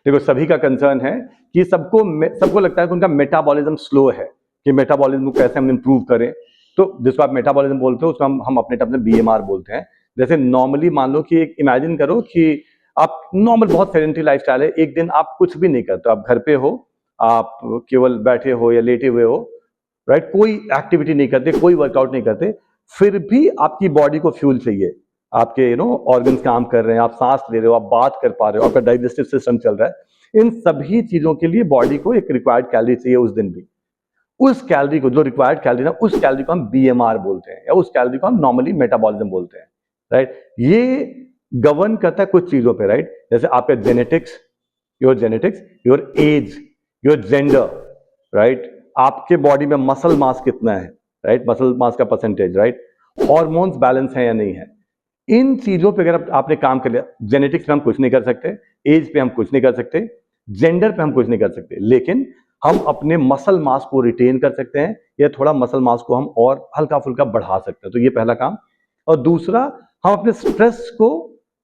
देखो सभी का कंसर्न है कि सबको लगता है कि उनका मेटाबॉलिज्म स्लो है, कि मेटाबॉलिज्म को कैसे हम इंप्रूव करें। तो जिसको आप मेटाबॉलिज्म बोलते हो उसको हम अपने टर्म में बीएमआर बोलते हैं। जैसे नॉर्मली मान लो कि एक इमेजिन करो कि आप नॉर्मल बहुत सेडेंटरी लाइफस्टाइल है, एक दिन आप कुछ भी नहीं करते, आप घर पे हो, आप केवल बैठे हो या लेटे हुए हो, राइट, कोई एक्टिविटी नहीं करते, कोई वर्कआउट नहीं करते, फिर भी आपकी बॉडी को फ्यूल चाहिए, आपके ऑर्गन्स काम कर रहे हैं, आप सांस ले रहे हो, आप बात कर पा रहे हो, आपका डाइजेस्टिव सिस्टम चल रहा है, इन सभी चीजों के लिए बॉडी को एक रिक्वायर्ड कैलोरी चाहिए उस दिन भी। उस कैलोरी को, जो रिक्वायर्ड कैलोरी ना, उस कैलोरी को हम बीएमआर बोलते हैं, या उस कैलोरी को हम नॉर्मली मेटाबॉलिज्म बोलते हैं, राइट। ये गवर्न करता है कुछ चीजों पे, राइट, जैसे आपका genetics, your age, your gender, right, आपके बॉडी में मसल मास कितना है, राइट, मसल मास का परसेंटेज, राइट, हॉर्मोन्स बैलेंस है या नहीं है, इन चीजों पे अगर आपने काम कर लिया, जेनेटिक्स पे हम कुछ नहीं कर सकते, एज पे हम कुछ नहीं कर सकते, जेंडर पे हम कुछ नहीं कर सकते, लेकिन हम अपने मसल मास को रिटेन कर सकते हैं, या थोड़ा मसल मास को हम और हल्का फुल्का बढ़ा सकते हैं। तो ये पहला काम। और दूसरा, हम अपने स्ट्रेस को,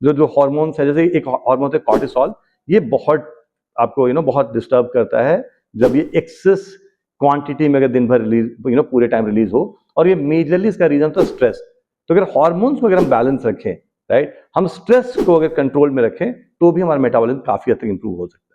जो हार्मोन्स है, जैसे एक हार्मोन है कॉर्टिसोल, ये बहुत आपको बहुत डिस्टर्ब करता है जब ये एक्सेस क्वांटिटी में अगर दिन भर रिलीज पूरे टाइम रिलीज हो, और ये मेजरली इसका रीजन तो स्ट्रेस। तो अगर हार्मोन्स को अगर हम बैलेंस रखें, राइट, हम स्ट्रेस को अगर कंट्रोल में रखें, तो भी हमारा मेटाबॉलिज्म काफी हद तक इंप्रूव हो सकता है।